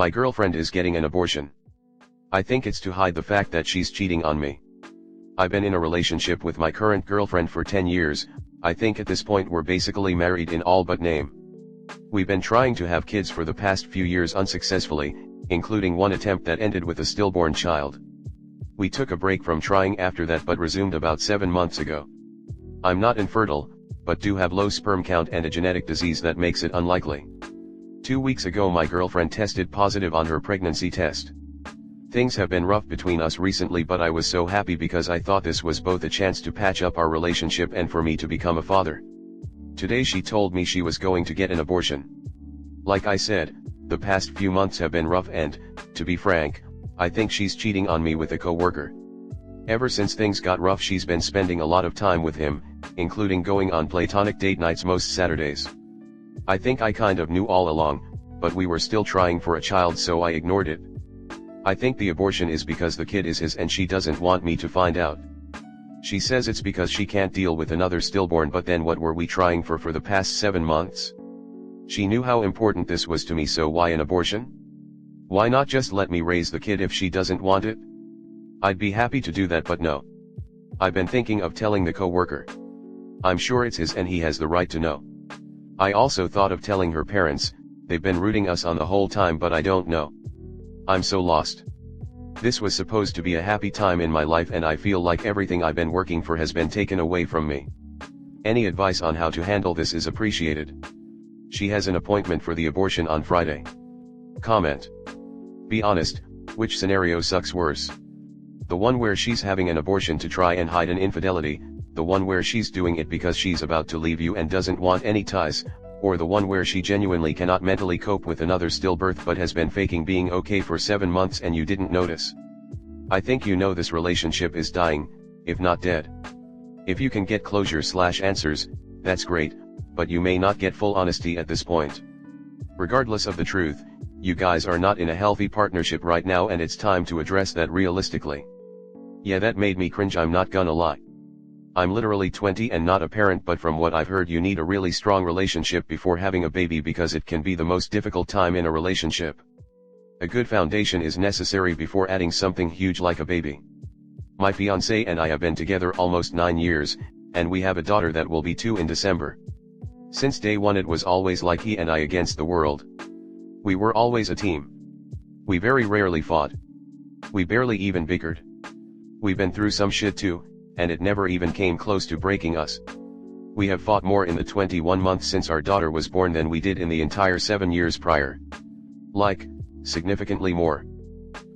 My girlfriend is getting an abortion. I think it's to hide the fact that she's cheating on me. I've been in a relationship with my current girlfriend for 10 years, I think at this point we're basically married in all but name. We've been trying to have kids for the past few years unsuccessfully, including one attempt that ended with a stillborn child. We took a break from trying after that but resumed about 7 months ago. I'm not infertile, but do have low sperm count and a genetic disease that makes it unlikely. 2 weeks ago my girlfriend tested positive on her pregnancy test. Things have been rough between us recently, but I was so happy because I thought this was both a chance to patch up our relationship and for me to become a father. Today she told me she was going to get an abortion. Like I said, the past few months have been rough and, to be frank, I think she's cheating on me with a coworker. Ever since things got rough she's been spending a lot of time with him, including going on platonic date nights most Saturdays. I think I kind of knew all along, but we were still trying for a child so I ignored it. I think the abortion is because the kid is his and she doesn't want me to find out. She says it's because she can't deal with another stillborn, but then what were we trying for the past 7 months? She knew how important this was to me, so why an abortion? Why not just let me raise the kid if she doesn't want it? I'd be happy to do that, but no. I've been thinking of telling the coworker. I'm sure it's his and he has the right to know. I also thought of telling her parents, they've been rooting us on the whole time, but I don't know. I'm so lost. This was supposed to be a happy time in my life and I feel like everything I've been working for has been taken away from me. Any advice on how to handle this is appreciated. She has an appointment for the abortion on Friday. Comment. Be honest, which scenario sucks worse? The one where she's having an abortion to try and hide an infidelity, the one where she's doing it because she's about to leave you and doesn't want any ties, or the one where she genuinely cannot mentally cope with another stillbirth but has been faking being okay for 7 months and you didn't notice? I think you know this relationship is dying, if not dead. If you can get closure/answers, that's great, but you may not get full honesty at this point. Regardless of the truth, you guys are not in a healthy partnership right now and it's time to address that realistically. Yeah, that made me cringe, I'm not gonna lie. I'm literally 20 and not a parent, but from what I've heard you need a really strong relationship before having a baby because it can be the most difficult time in a relationship. A good foundation is necessary before adding something huge like a baby. My fiancé and I have been together almost 9 years, and we have a daughter that will be 2 in December. Since day one it was always like he and I against the world. We were always a team. We very rarely fought. We barely even bickered. We've been through some shit too, and it never even came close to breaking us. We have fought more in the 21 months since our daughter was born than we did in the entire 7 years prior. Like, significantly more.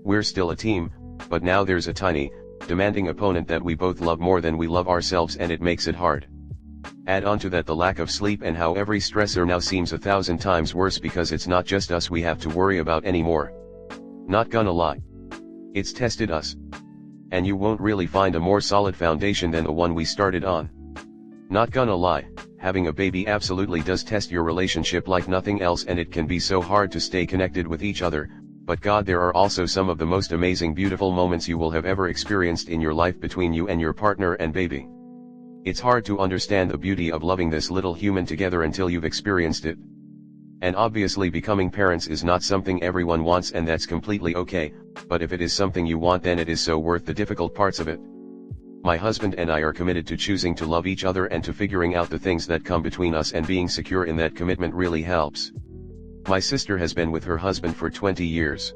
We're still a team, but now there's a tiny, demanding opponent that we both love more than we love ourselves, and it makes it hard. Add on to that the lack of sleep and how every stressor now seems 1,000 times worse because it's not just us we have to worry about anymore. Not gonna lie. It's tested us. And you won't really find a more solid foundation than the one we started on. Not gonna lie, having a baby absolutely does test your relationship like nothing else, and it can be so hard to stay connected with each other, but God, there are also some of the most amazing beautiful moments you will have ever experienced in your life between you and your partner and baby. It's hard to understand the beauty of loving this little human together until you've experienced it. And obviously becoming parents is not something everyone wants, and that's completely okay, but if it is something you want then it is so worth the difficult parts of it. My husband and I are committed to choosing to love each other and to figuring out the things that come between us, and being secure in that commitment really helps. My sister has been with her husband for 20 years.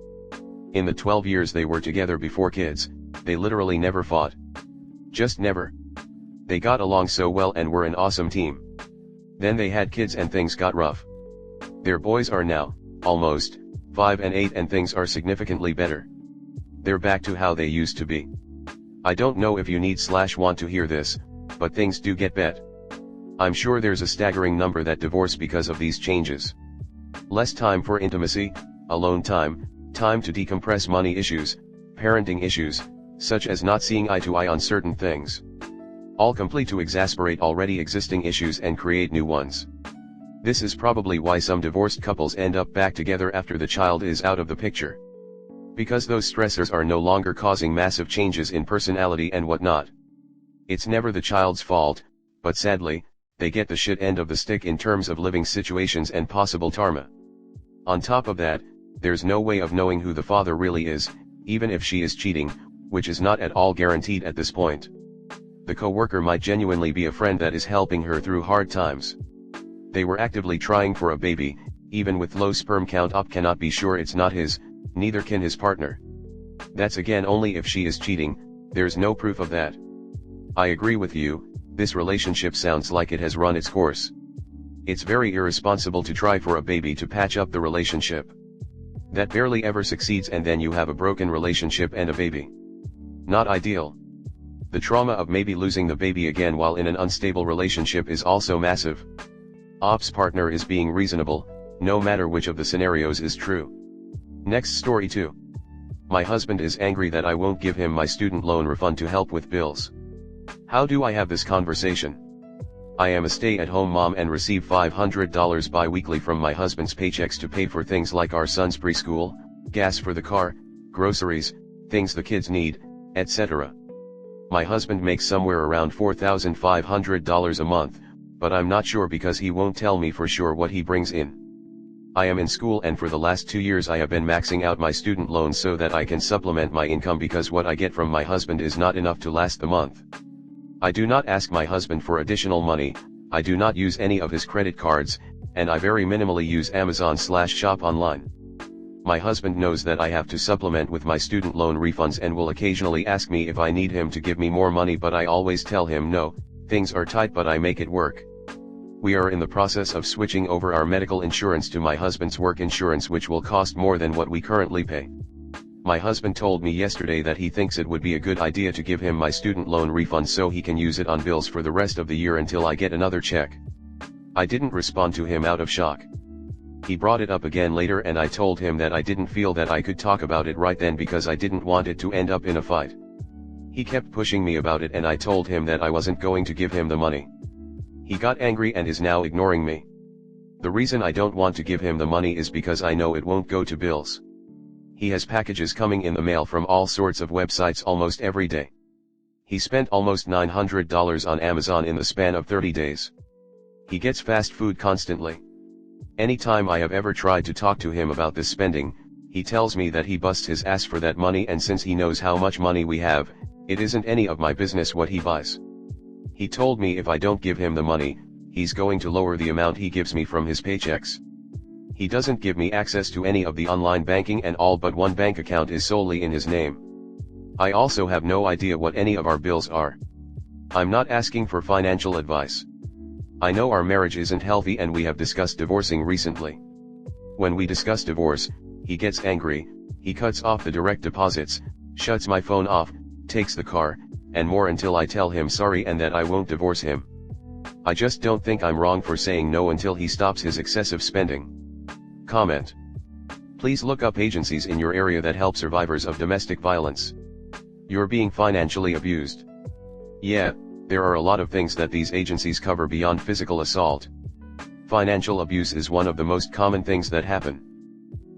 In the 12 years they were together before kids, they literally never fought. Just never. They got along so well and were an awesome team. Then they had kids and things got rough. Their boys are now, almost, 5 and 8, and things are significantly better. They're back to how they used to be. I don't know if you need/want to hear this, but things do get better. I'm sure there's a staggering number that divorce because of these changes. Less time for intimacy, alone time, time to decompress, money issues, parenting issues, such as not seeing eye to eye on certain things. All complete to exacerbate already existing issues and create new ones. This is probably why some divorced couples end up back together after the child is out of the picture. Because those stressors are no longer causing massive changes in personality and whatnot. It's never the child's fault, but sadly, they get the shit end of the stick in terms of living situations and possible karma. On top of that, There's no way of knowing who the father really is, even if she is cheating, which is not at all guaranteed at this point. The co-worker might genuinely be a friend that is helping her through hard times. They were actively trying for a baby, even with low sperm count. Op cannot be sure it's not his, neither can his partner. That's again only if she is cheating, there's no proof of that. I agree with you, this relationship sounds like it has run its course. It's very irresponsible to try for a baby to patch up the relationship. That barely ever succeeds, and then you have a broken relationship and a baby. Not ideal. The trauma of maybe losing the baby again while in an unstable relationship is also massive. Op's partner is being reasonable, no matter which of the scenarios is true. Next story 2. My husband is angry that I won't give him my student loan refund to help with bills. How do I have this conversation? I am a stay-at-home mom and receive $500 bi-weekly from my husband's paychecks to pay for things like our son's preschool, gas for the car, groceries, things the kids need, etc. My husband makes somewhere around $4,500 a month, but I'm not sure because he won't tell me for sure what he brings in. I am in school, and for the last 2 years I have been maxing out my student loan so that I can supplement my income, because what I get from my husband is not enough to last the month. I do not ask my husband for additional money, I do not use any of his credit cards, and I very minimally use Amazon/shop online. My husband knows that I have to supplement with my student loan refunds and will occasionally ask me if I need him to give me more money, but I always tell him no, things are tight, but I make it work. We are in the process of switching over our medical insurance to my husband's work insurance, which will cost more than what we currently pay. My husband told me yesterday that he thinks it would be a good idea to give him my student loan refund so he can use it on bills for the rest of the year until I get another check. I didn't respond to him out of shock. He brought it up again later, and I told him that I didn't feel that I could talk about it right then because I didn't want it to end up in a fight. He kept pushing me about it, and I told him that I wasn't going to give him the money. He got angry and is now ignoring me. The reason I don't want to give him the money is because I know it won't go to bills. He has packages coming in the mail from all sorts of websites almost every day. He spent almost $900 on Amazon in the span of 30 days. He gets fast food constantly. Anytime I have ever tried to talk to him about this spending, he tells me that he busts his ass for that money, and since he knows how much money we have, it isn't any of my business what he buys. He told me if I don't give him the money, he's going to lower the amount he gives me from his paychecks. He doesn't give me access to any of the online banking, and all but one bank account is solely in his name. I also have no idea what any of our bills are. I'm not asking for financial advice. I know our marriage isn't healthy, and we have discussed divorcing recently. When we discuss divorce, he gets angry, he cuts off the direct deposits, shuts my phone off, takes the car, and more, until I tell him sorry and that I won't divorce him. I just don't think I'm wrong for saying no until he stops his excessive spending. Comment. Please look up agencies in your area that help survivors of domestic violence. You're being financially abused. Yeah, there are a lot of things that these agencies cover beyond physical assault. Financial abuse is one of the most common things that happen.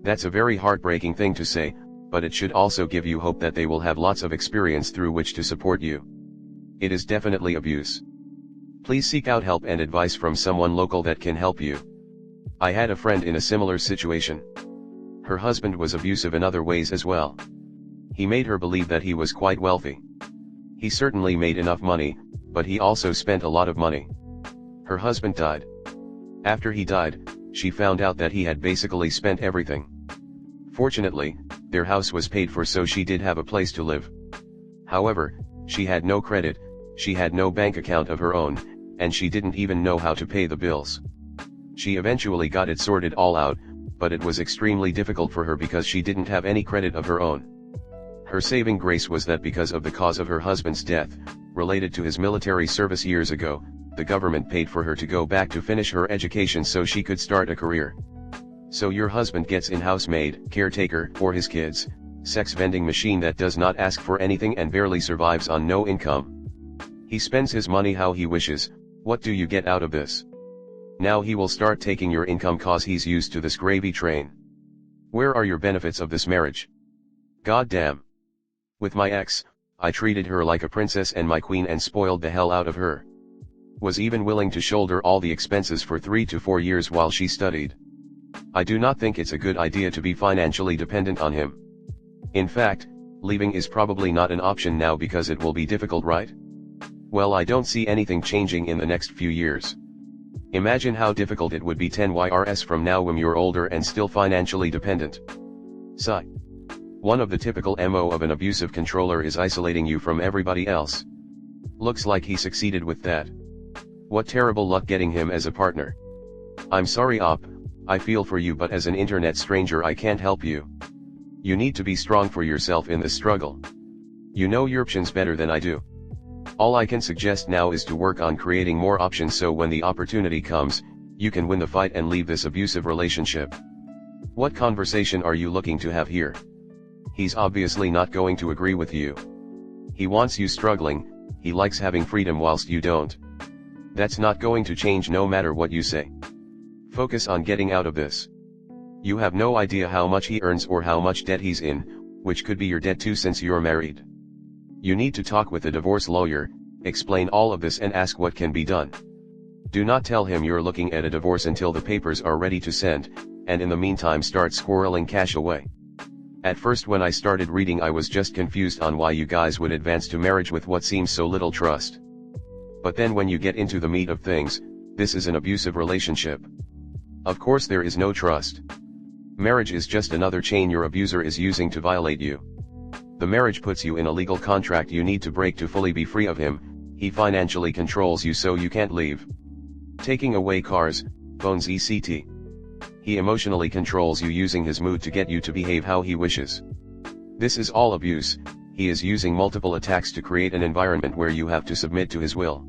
That's a very heartbreaking thing to say, but it should also give you hope that they will have lots of experience through which to support you. It is definitely abuse. Please seek out help and advice from someone local that can help you. I had a friend in a similar situation. Her husband was abusive in other ways as well. He made her believe that he was quite wealthy. He certainly made enough money, but he also spent a lot of money. Her husband died. After he died, she found out that he had basically spent everything. Fortunately, their house was paid for, so she did have a place to live. However, she had no credit, she had no bank account of her own, and she didn't even know how to pay the bills. She eventually got it sorted all out, but it was extremely difficult for her because she didn't have any credit of her own. Her saving grace was that because of the cause of her husband's death, related to his military service years ago, the government paid for her to go back to finish her education so she could start a career. So your husband gets in-house maid, caretaker for his kids, sex vending machine that does not ask for anything and barely survives on no income. He spends his money how he wishes. What do you get out of this? Now he will start taking your income cause he's used to this gravy train. Where are your benefits of this marriage? God damn. With my ex, I treated her like a princess and my queen and spoiled the hell out of her. Was even willing to shoulder all the expenses for 3 to 4 years while she studied. I do not think it's a good idea to be financially dependent on him. In fact, leaving is probably not an option now because it will be difficult, right? Well, I don't see anything changing in the next few years. Imagine how difficult it would be 10 years from now when you're older and still financially dependent. Sigh. One of the typical MO of an abusive controller is isolating you from everybody else. Looks like he succeeded with that. What terrible luck getting him as a partner. I'm sorry op, I feel for you, but as an internet stranger I can't help you. You need to be strong for yourself in this struggle. You know your options better than I do. All I can suggest now is to work on creating more options so when the opportunity comes, you can win the fight and leave this abusive relationship. What conversation are you looking to have here? He's obviously not going to agree with you. He wants you struggling, he likes having freedom whilst you don't. That's not going to change no matter what you say. Focus on getting out of this. You have no idea how much he earns or how much debt he's in, which could be your debt too since you're married. You need to talk with a divorce lawyer, explain all of this and ask what can be done. Do not tell him you're looking at a divorce until the papers are ready to send, and in the meantime start squirreling cash away. At first when I started reading I was just confused on why you guys would advance to marriage with what seems so little trust. But then when you get into the meat of things, this is an abusive relationship. Of course there is no trust. Marriage is just another chain your abuser is using to violate you. The marriage puts you in a legal contract you need to break to fully be free of him. He financially controls you so you can't leave. Taking away cars, phones etc. He emotionally controls you using his mood to get you to behave how he wishes. This is all abuse. He is using multiple attacks to create an environment where you have to submit to his will.